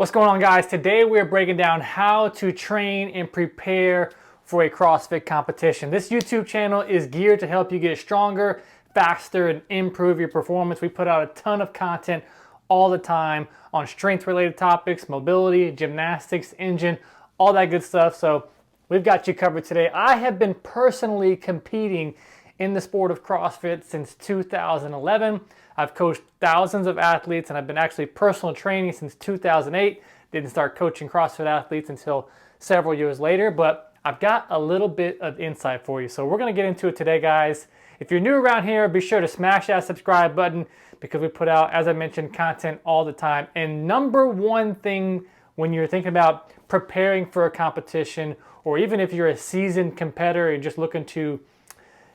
What's going on, guys? Today we're breaking down how to train and prepare for a CrossFit competition. This YouTube channel is geared to help you get stronger, faster, and improve your performance. We put out a ton of content all the time on strength-related topics, mobility, gymnastics, engine, all that good stuff. So we've got you covered today. I have been personally competing in the sport of CrossFit since 2011. I've coached thousands of athletes, and I've been actually personal training since 2008. Didn't start coaching CrossFit athletes until several years later, but I've got a little bit of insight for you. So we're gonna get into it today, guys. If you're new around here, be sure to smash that subscribe button because we put out, as I mentioned, content all the time. And number one thing when you're thinking about preparing for a competition, or even if you're a seasoned competitor and just looking to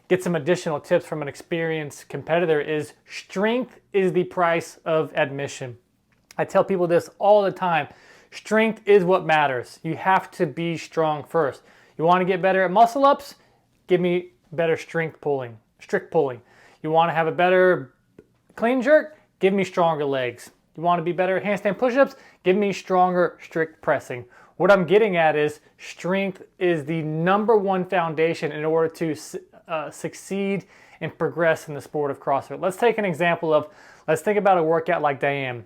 get some additional tips from an experienced competitor, is strength is the price of admission. I tell people this all the time. Strength is what matters. You have to be strong first. You want to get better at muscle ups? Give me better strict pulling. You want to have a better clean jerk? Give me stronger legs. You want to be better at handstand push-ups? Give me stronger strict pressing. What I'm getting at is strength is the number one foundation in order to succeed and progress in the sport of CrossFit. Let's take an example of, let's think about a workout like Diane.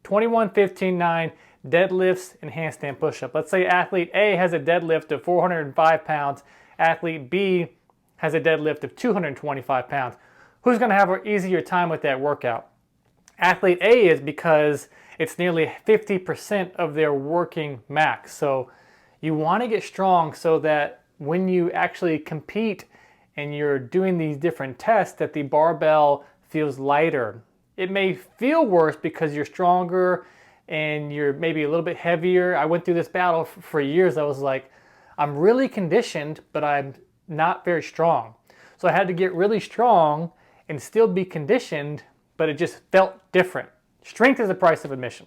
21, 15, 9, deadlifts and handstand push-up. Let's say athlete A has a deadlift of 405 pounds. Athlete B has a deadlift of 225 pounds. Who's going to have an easier time with that workout? Athlete A is, because it's nearly 50% of their working max. So you want to get strong so that when you actually compete and you're doing these different tests, that the barbell feels lighter. It may feel worse because you're stronger and you're maybe a little bit heavier. I went through this battle for years. I was like, I'm really conditioned, but I'm not very strong. So I had to get really strong and still be conditioned, but it just felt different. Strength is the price of admission.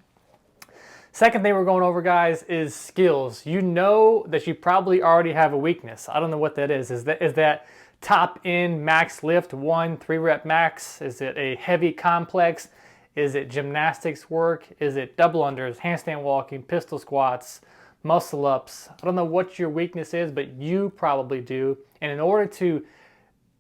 Second thing we're going over, guys, is skills. You know that you probably already have a weakness. I don't know what that is. Is that top end max lift, 1 3-rep max? Is it a heavy complex? Is it gymnastics work? Is it double unders, handstand walking, pistol squats, muscle ups? I don't know what your weakness is, but you probably do. And in order to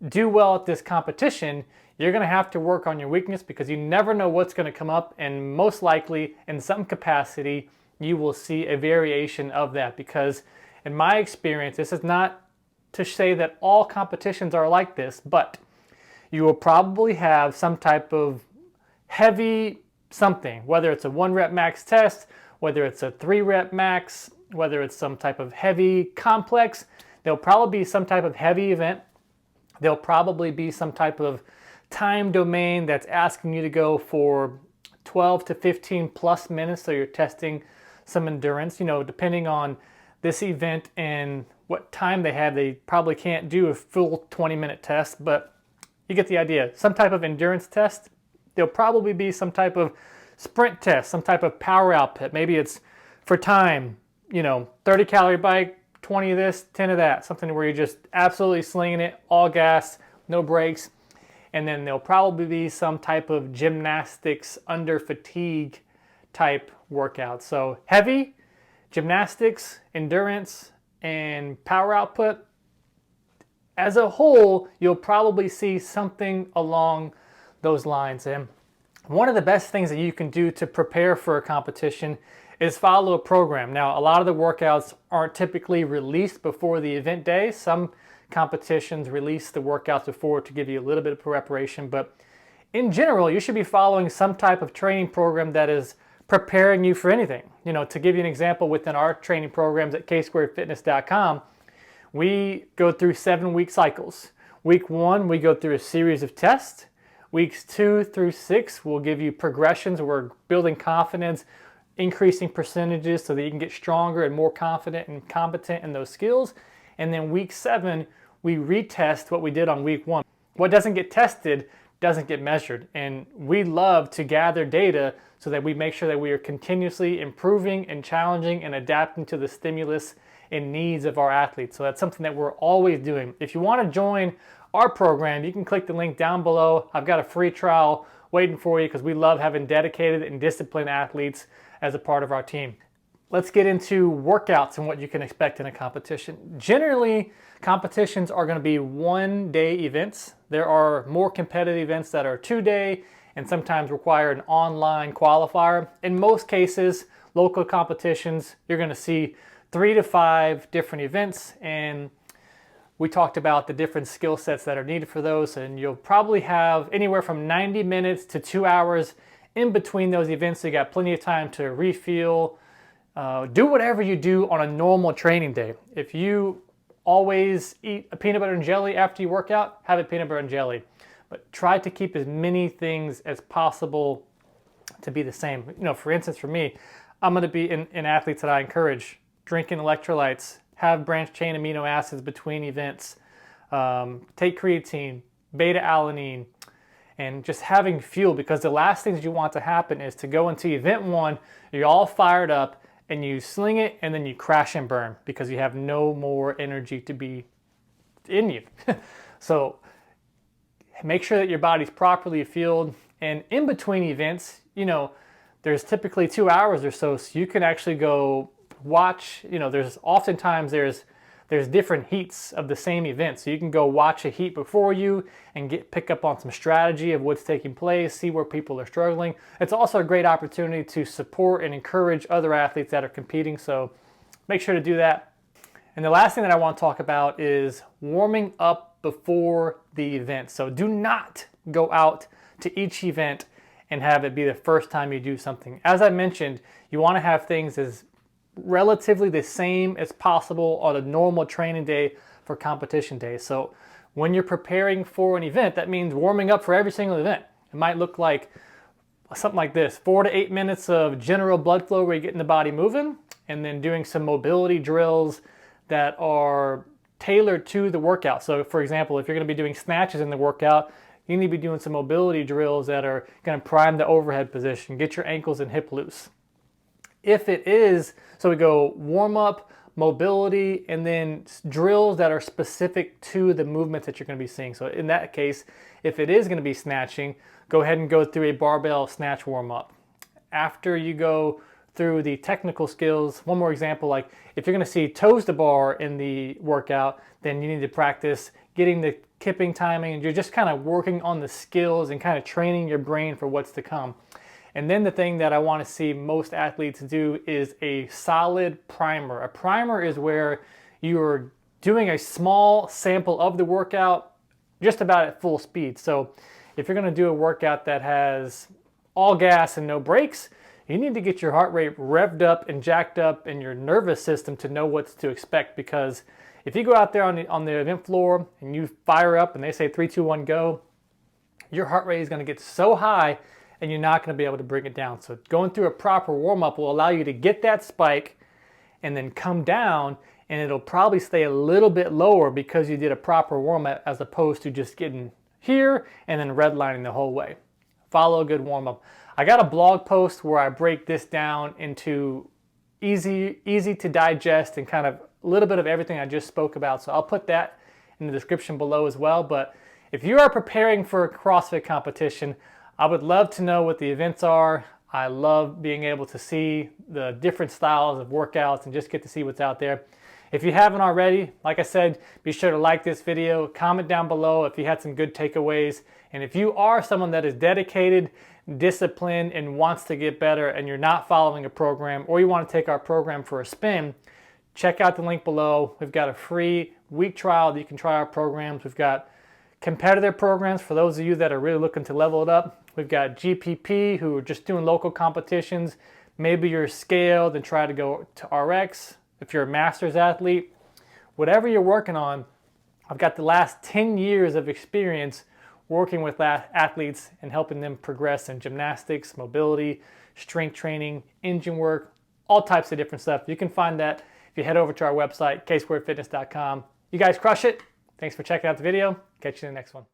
do well at this competition, you're going to have to work on your weakness, because you never know what's going to come up, and most likely in some capacity you will see a variation of that. Because in my experience, this is not to say that all competitions are like this, but you will probably have some type of heavy something, whether it's a 1-rep max test, whether it's a 3-rep max, whether it's some type of heavy complex. There'll probably be some type of heavy event. There'll probably be some type of time domain that's asking you to go for 12 to 15 plus minutes, so you're testing some endurance. You know, depending on this event and what time they have, they probably can't do a full 20-minute test, but you get the idea. Some type of endurance test. There'll probably be some type of sprint test, some type of power output. Maybe it's for time, 30 calorie bike, 20 of this, 10 of that, something where you're just absolutely slinging it, all gas, no brakes. And then there'll probably be some type of gymnastics under fatigue type workout. So heavy, gymnastics, endurance, and power output. As a whole, you'll probably see something along those lines. And one of the best things that you can do to prepare for a competition is follow a program. Now, a lot of the workouts aren't typically released before the event day. Some competitions release the workouts before to give you a little bit of preparation, but in general, you should be following some type of training program that is preparing you for anything. To give you an example, within our training programs at ksquaredfitness.com, we go through 7-week cycles. Week 1, we go through a series of tests. Weeks 2 through 6 will give you progressions. We're building confidence, increasing percentages so that you can get stronger and more confident and competent in those skills. And then week 7, we retest what we did on week 1. What doesn't get tested doesn't get measured. And we love to gather data so that we make sure that we are continuously improving and challenging and adapting to the stimulus and needs of our athletes. So that's something that we're always doing. If you want to join our program, you can click the link down below. I've got a free trial waiting for you, because we love having dedicated and disciplined athletes as a part of our team. Let's get into workouts and what you can expect in a competition. Generally, competitions are going to be one-day events. There are more competitive events that are two-day and sometimes require an online qualifier. In most cases, local competitions, you're going to see 3 to 5 different events, and we talked about the different skill sets that are needed for those, and you'll probably have anywhere from 90 minutes to 2 hours in between those events, so you got plenty of time to refuel. Do whatever you do on a normal training day. If you always eat a peanut butter and jelly after you work out, have a peanut butter and jelly. But try to keep as many things as possible to be the same. You know, for instance, for me, I'm going to be in athletes that I encourage drinking electrolytes, have branched chain amino acids between events, take creatine, beta-alanine, and just having fuel, because the last things you want to happen is to go into event one, you're all fired up, and you sling it, and then you crash and burn because you have no more energy to be in you. So make sure that your body's properly fueled, and in between events, you know, there's typically 2 hours or so you can actually go watch, you know, there's oftentimes there's different heats of the same event. So you can go watch a heat before you and pick up on some strategy of what's taking place, see where people are struggling. It's also a great opportunity to support and encourage other athletes that are competing. So make sure to do that. And the last thing that I want to talk about is warming up before the event. So do not go out to each event and have it be the first time you do something. As I mentioned, you want to have things as relatively the same as possible on a normal training day for competition day. So when you're preparing for an event, that means warming up for every single event. It might look like something like this: 4 to 8 minutes of general blood flow where you're getting the body moving, and then doing some mobility drills that are tailored to the workout. So for example, if you're going to be doing snatches in the workout, you need to be doing some mobility drills that are going to prime the overhead position, get your ankles and hip loose. If it is, so we go warm up, mobility, and then drills that are specific to the movements that you're going to be seeing. So in that case, if it is going to be snatching, go ahead and go through a barbell snatch warm up. After you go through the technical skills, one more example, like if you're going to see toes to bar in the workout, then you need to practice getting the kipping timing, and you're just kind of working on the skills and kind of training your brain for what's to come. And then the thing that I want to see most athletes do is a solid primer. A primer is where you're doing a small sample of the workout just about at full speed. So if you're going to do a workout that has all gas and no brakes, you need to get your heart rate revved up and jacked up in your nervous system to know what to expect. Because if you go out there on the event floor and you fire up and they say 3, 2, 1, go, your heart rate is going to get so high and you're not going to be able to bring it down. So going through a proper warm-up will allow you to get that spike and then come down, and it'll probably stay a little bit lower because you did a proper warm-up as opposed to just getting here and then redlining the whole way. Follow a good warm-up. I got a blog post where I break this down into easy to digest and kind of a little bit of everything I just spoke about. So I'll put that in the description below as well. But if you are preparing for a CrossFit competition, I would love to know what the events are. I love being able to see the different styles of workouts and just get to see what's out there. If you haven't already, like I said, be sure to like this video, comment down below if you had some good takeaways. And if you are someone that is dedicated, disciplined, and wants to get better, and you're not following a program, or you want to take our program for a spin, check out the link below. We've got a free week trial that you can try our programs. We've got competitive programs for those of you that are really looking to level it up. We've got GPP, who are just doing local competitions. Maybe you're scaled and try to go to RX. If you're a master's athlete, whatever you're working on, I've got the last 10 years of experience working with athletes and helping them progress in gymnastics, mobility, strength training, engine work, all types of different stuff. You can find that if you head over to our website, ksquaredfitness.com. You guys crush it. Thanks for checking out the video. Catch you in the next one.